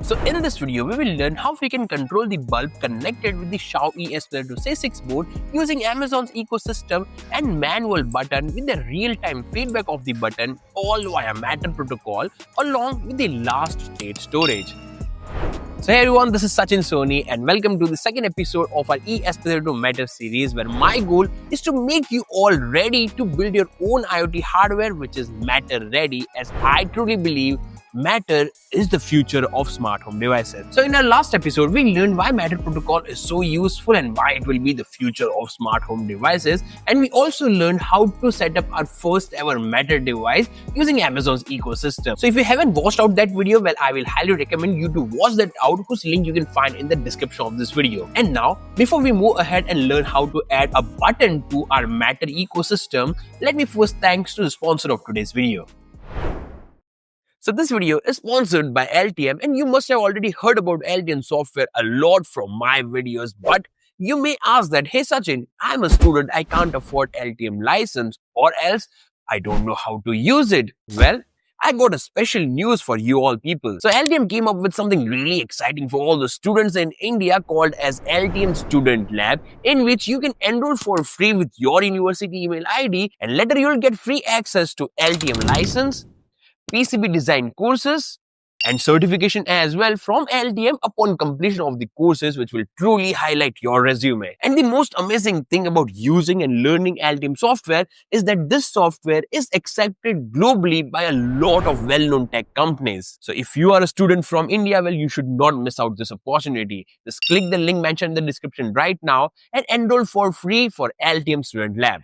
So in this video, we will learn how we can control the bulb connected with the Xiaomi ESP32 6 board using Amazon's ecosystem and manual button with the real-time feedback of the button, all via Matter protocol along with the last state storage. So hey everyone, this is Sachin Soni and welcome to the second episode of our ESP32 Matter series, where my goal is to make you all ready to build your own IoT hardware which is Matter ready, as I truly believe Matter is the future of smart home devices. So in our last episode, we learned why Matter protocol is so useful and why it will be the future of smart home devices. And we also learned how to set up our first ever Matter device using Amazon's ecosystem. So if you haven't watched out that video, well, I will highly recommend you to watch that out, whose link you can find in the description of this video. And now, before we move ahead and learn how to add a button to our Matter ecosystem, let me first thanks to the sponsor of today's video. So this video is sponsored by LTM, and you must have already heard about LTM software a lot from my videos, but you may ask that, hey Sachin, I'm a student, I can't afford LTM license, or else I don't know how to use it. Well, I got a special news for you all people. So LTM came up with something really exciting for all the students in India called as LTM Student Lab, in which you can enroll for free with your university email ID, and later you'll get free access to LTM license, PCB design courses and certification as well from LTM upon completion of the courses, which will truly highlight your resume. And the most amazing thing about using and learning LTM software is that this software is accepted globally by a lot of well-known tech companies. So if you are a student from India, well, you should not miss out this opportunity. Just click the link mentioned in the description right now and enroll for free for LTM Student Lab.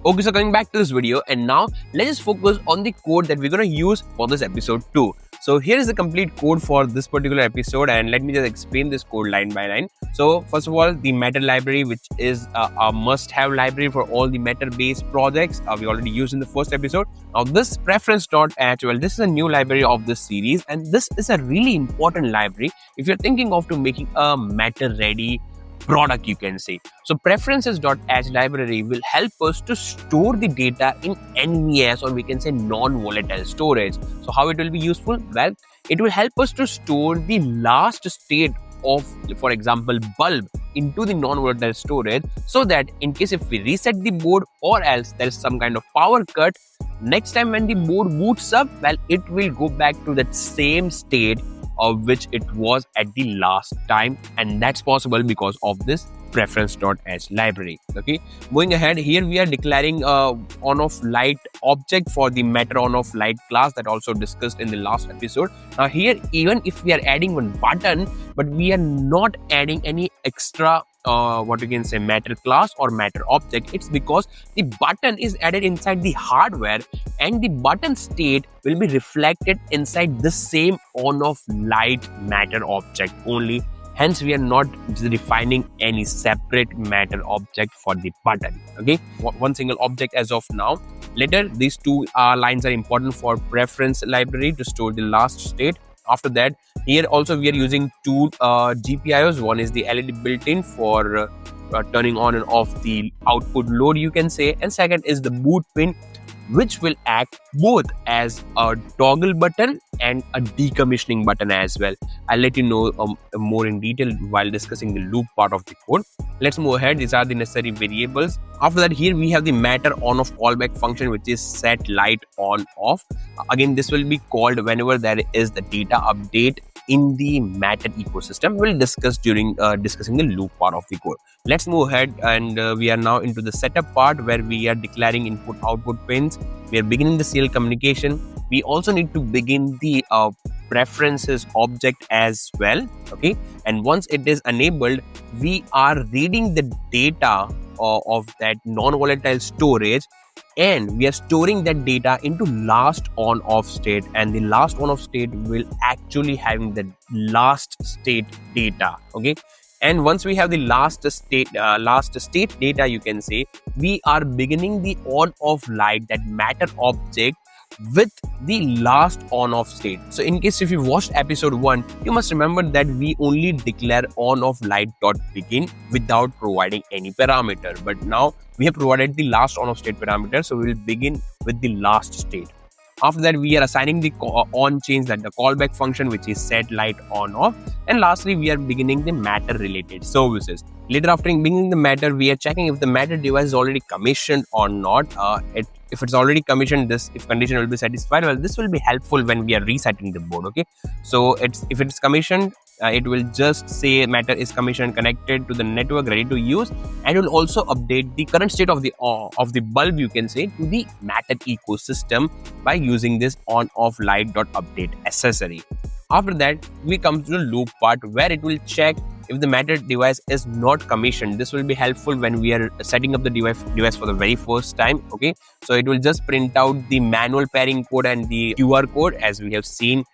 Okay, so coming back to this video, and now let's just focus on the code that we're going to use for this episode too. So here is the complete code for this particular episode, and let me just explain this code line by line. So first of all, the Matter library, which is a must-have library for all the Matter-based projects, we already used in the first episode. Now this preference.h, well, this is a new library of this series, and this is a really important library if you're thinking of making a Matter-ready product, you can say. So preferences.h library will help us to store the data in NVS, or we can say non-volatile storage. So how it will be useful? Well, it will help us to store the last state of, for example, bulb into the non-volatile storage, so that in case if we reset the board or else there is some kind of power cut, next time when the board boots up, well, it will go back to that same state of which it was at the last time, and that's possible because of this preference.h library. Okay, going ahead, here we are declaring on-off light object for the Matter on-off light class that also discussed in the last episode. Now here, even if we are adding one button, but we are not adding any extra what we can say Matter class or Matter object, it's because the button is added inside the hardware and the button state will be reflected inside the same on-off light Matter object only. Hence, we are not defining any separate Matter object for the button. Okay, one single object as of now. Later, these two lines are important for preference library to store the last state. After that, here also we are using two GPIOs. One is the LED built-in for turning on and off the output load, you can say, and second is the boot pin, which will act both as a toggle button and a decommissioning button as well. I'll let you know more in detail while discussing the loop part of the code. Let's move ahead. These are the necessary variables. After that, here we have the Matter on-off callback function, which is set light on off. Again, this will be called whenever there is the data update in the Matter ecosystem. We'll discuss during discussing the loop part of the code. Let's move ahead, and we are now into the setup part where we are declaring input output pins. We are beginning the serial communication. We also need to begin the preferences object as well. Okay, and once it is enabled, we are reading the data of that non-volatile storage, and we are storing that data into last on-off state, and the last on-off state will actually having the last state data. Okay, and once we have the last state data, you can say, we are beginning the on-off light, that Matter object, with the last on-off state. So in case if you watched episode 1, you must remember that we only declare on-off light.begin without providing any parameter. But now we have provided the last on-off state parameter, so we will begin with the last state. After that, we are assigning the on change, that the callback function, which is set light on off. And lastly, we are beginning the matter related services. Later, after beginning the matter, we are checking if the matter device is already commissioned or not. If it's already commissioned, this if condition will be satisfied. Well, this will be helpful when we are resetting the board. Okay, so if it's commissioned, it will just say matter is commissioned, connected to the network, ready to use, and it will also update the current state of the bulb, you can say, to the matter ecosystem by using this on off light dot update accessory. After that, we come to the loop part, where it will check if the matter device is not commissioned. This will be helpful when we are setting up the device for the very first time. Okay, so it will just print out the manual pairing code and the QR code, as we have seen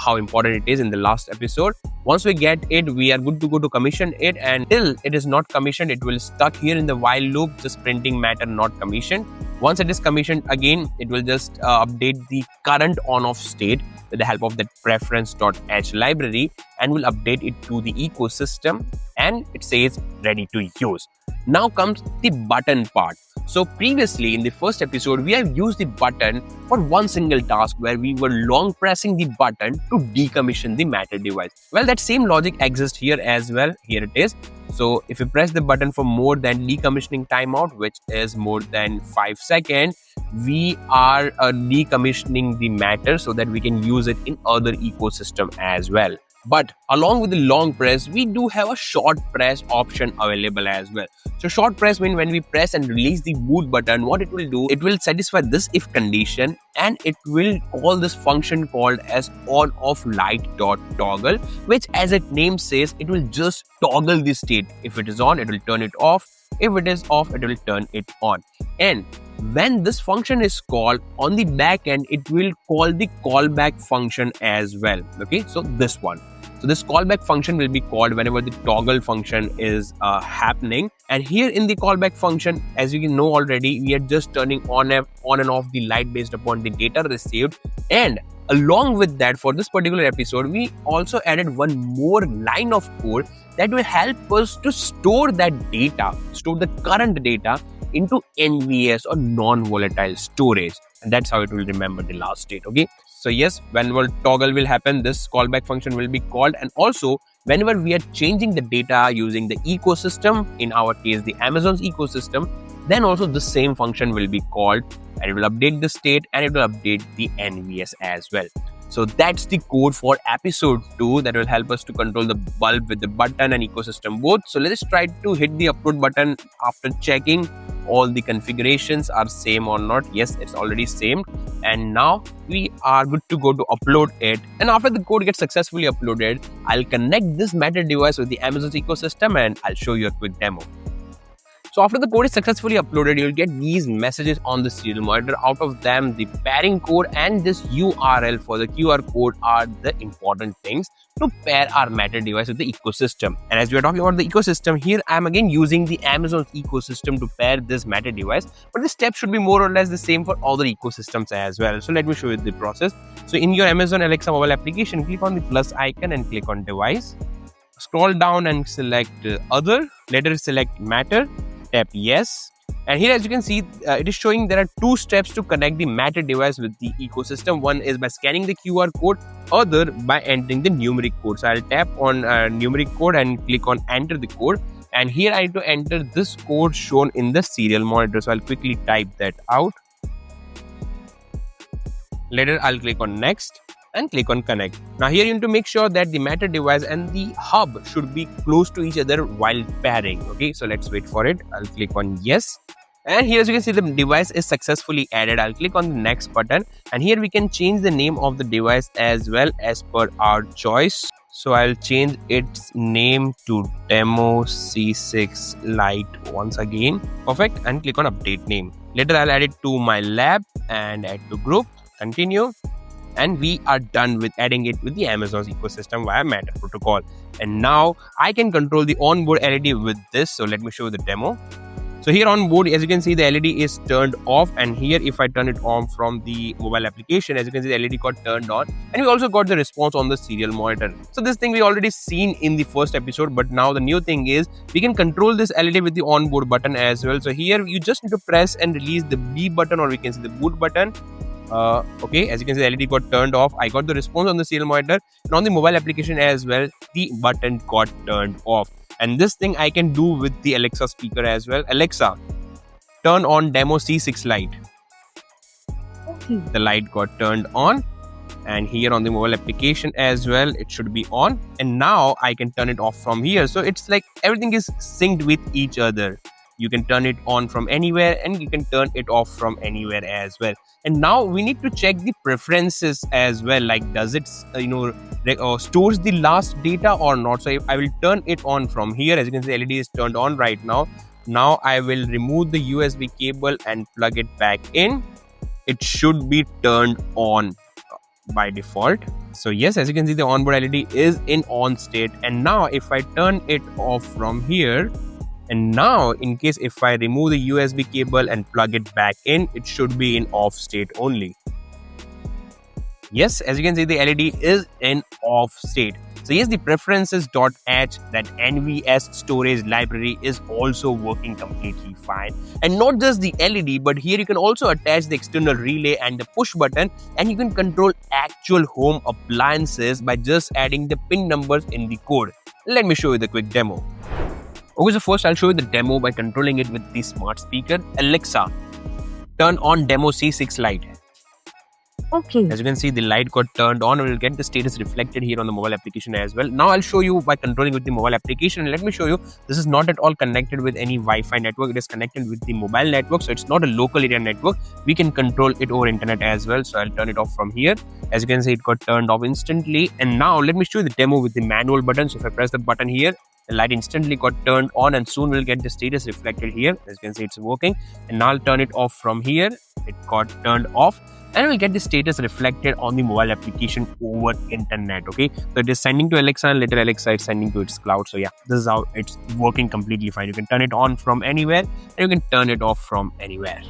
how important it is in the last episode. Once we get it, we are good to go to commission it, and till it is not commissioned, it will stuck here in the while loop, just printing matter not commissioned. Once it is commissioned, again it will just update the current on-off state with the help of that preference.h library, and will update it to the ecosystem, and it says ready to use. Now comes the button part. So previously in the first episode, we have used the button for one single task, where we were long pressing the button to decommission the matter device. Well, that same logic exists here as well. Here it is. So if you press the button for more than decommissioning timeout, which is more than 5 seconds, we are decommissioning the matter so that we can use it in other ecosystem as well. But along with the long press, we do have a short press option available as well. So short press means when we press and release the boot button, what it will do, it will satisfy this if condition, and it will call this function called as on off light dot toggle, which, as its name says, it will just toggle the state. If it is on, it will turn it off. If it is off, it will turn it on. And when this function is called on the back end, it will call the callback function as well. Okay, so this one. So this callback function will be called whenever the toggle function is happening. And here in the callback function, as you can know already, we are just turning on and off the light based upon the data received. And along with that, for this particular episode, we also added one more line of code that will help us to store that data, store the current data into NVS or non-volatile storage. And that's how it will remember the last state. Okay, so yes, whenever toggle will happen, this callback function will be called. And also whenever we are changing the data using the ecosystem, in our case the Amazon's ecosystem, then also the same function will be called, and it will update the state and it will update the NVS as well. So that's the code for episode 2 that will help us to control the bulb with the button and ecosystem both. So let's try to hit the upload button after checking all the configurations are same or not. Yes, it's already same, and now we are good to go to upload it. And after the code gets successfully uploaded, I'll connect this matter device with the Amazon's ecosystem, and I'll show you a quick demo. So after the code is successfully uploaded, you'll get these messages on the serial monitor. Out of them, the pairing code and this URL for the QR code are the important things to pair our matter device with the ecosystem. And as we are talking about the ecosystem, here I am again using the Amazon's ecosystem to pair this matter device. But the steps should be more or less the same for other ecosystems as well. So let me show you the process. So in your Amazon Alexa mobile application, click on the plus icon and click on device. Scroll down and select other. Later select matter. Tap yes, and here as you can see, it is showing there are 2 steps to connect the matter device with the ecosystem. One is by scanning the QR code, other by entering the numeric code. So I'll tap on numeric code and click on enter the code, and here I need to enter this code shown in the serial monitor. So I'll quickly type that out. Later I'll click on next and click on connect. Now here you need to make sure that the matter device and the hub should be close to each other while pairing. Okay, so let's wait for it. I'll click on yes, and here as you can see, the device is successfully added. I'll click on the next button, and here we can change the name of the device as well as per our choice. So I'll change its name to Demo C6 Lite once again. Perfect, and click on update name. Later I'll add it to my lab and add to group. Continue. And we are done with adding it with the Amazon's ecosystem via Matter protocol. And now I can control the onboard LED with this. So let me show you the demo. So here on board, as you can see, the LED is turned off. And here if I turn it on from the mobile application, as you can see, the LED got turned on. And we also got the response on the serial monitor. So this thing we already seen in the first episode. But now the new thing is we can control this LED with the onboard button as well. So here you just need to press and release the B button, or we can see the boot button. Okay, as you can see, the LED got turned off. I got the response on the serial monitor, and on the mobile application as well, the button got turned off. And this thing I can do with the Alexa speaker as well. Alexa, turn on demo C6 light. Okay. The light got turned on, and here on the mobile application as well, it should be on. And now I can turn it off from here. So it's like everything is synced with each other. You can turn it on from anywhere, and you can turn it off from anywhere as well. And now we need to check the preferences as well, like does it stores the last data or not. So if I will turn it on from here, as you can see, LED is turned on right now. Now I will remove the USB cable and plug it back in. It should be turned on by default. So yes, as you can see, the onboard LED is in on state. And now if I turn it off from here, and now in case if I remove the USB cable and plug it back in, it should be in off state only. Yes, as you can see, the LED is in off state. So yes, the preferences.h, that NVS storage library, is also working completely fine. And not just the LED, but here you can also attach the external relay and the push button, and you can control actual home appliances by just adding the pin numbers in the code. Let me show you the quick demo. Okay, so first I'll show you the demo by controlling it with the smart speaker. Alexa, turn on demo C6 light. Okay. As you can see, the light got turned on. We will get the status reflected here on the mobile application as well. Now I'll show you by controlling with the mobile application. And let me show you, this is not at all connected with any Wi-Fi network. It is connected with the mobile network. So it's not a local area network. We can control it over internet as well. So I'll turn it off from here. As you can see, it got turned off instantly. And now let me show you the demo with the manual button. So if I press the button here, the light instantly got turned on, and soon we'll get the status reflected here. As you can see, it's working. And now I'll turn it off from here. It got turned off, and we'll get the status reflected on the mobile application over internet. Okay, so it is sending to Alexa, and later Alexa is sending to its cloud. So yeah, this is how it's working completely fine. You can turn it on from anywhere, and you can turn it off from anywhere.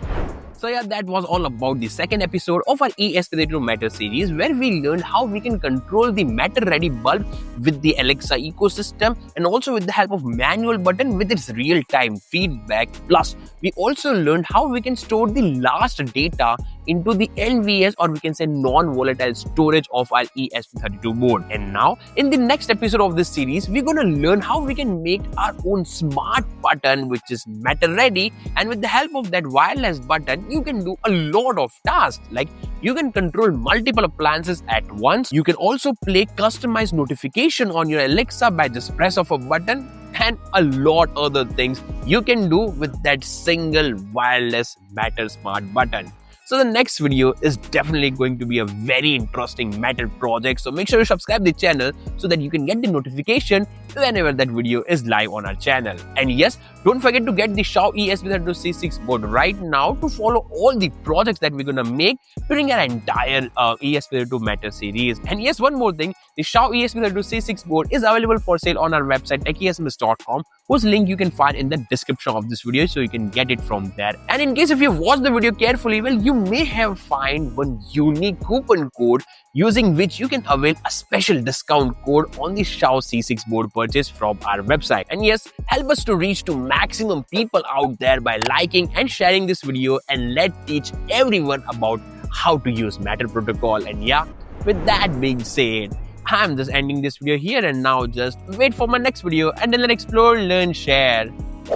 So yeah, that was all about the second episode of our ESP32 Matter series, where we learned how we can control the Matter Ready bulb with the Alexa ecosystem, and also with the help of manual button with its real-time feedback. Plus, we also learned how we can store the last data into the NVS, or we can say non-volatile storage, of our ESP32 board. And now, in the next episode of this series, we're going to learn how we can make our own smart button, which is Matter Ready. And with the help of that wireless button, you can do a lot of tasks. Like, you can control multiple appliances at once. You can also play customized notification on your Alexa by just press of a button, and a lot other things you can do with that single wireless Matter Smart button. So the next video is definitely going to be a very interesting Matter project. So make sure you subscribe the channel so that you can get the notification whenever that video is live on our channel. And yes, don't forget to get the Xiaomi ESP32 C6 board right now to follow all the projects that we're gonna make during our entire ESP32 Matter series. And yes, one more thing, the Xiaomi ESP32 C6 board is available for sale on our website techiesms.com, whose link you can find in the description of this video, so you can get it from there. And in case if you watched the video carefully, well, you may have find one unique coupon code using which you can avail a special discount code on the Xiaomi C6 board purchase from our website. And yes, help us to reach to maximum people out there by liking and sharing this video, and let's teach everyone about how to use Matter protocol. And yeah, with that being said, I'm just ending this video here, and now just wait for my next video, and then let's explore, learn, share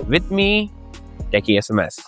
with me, techiesms.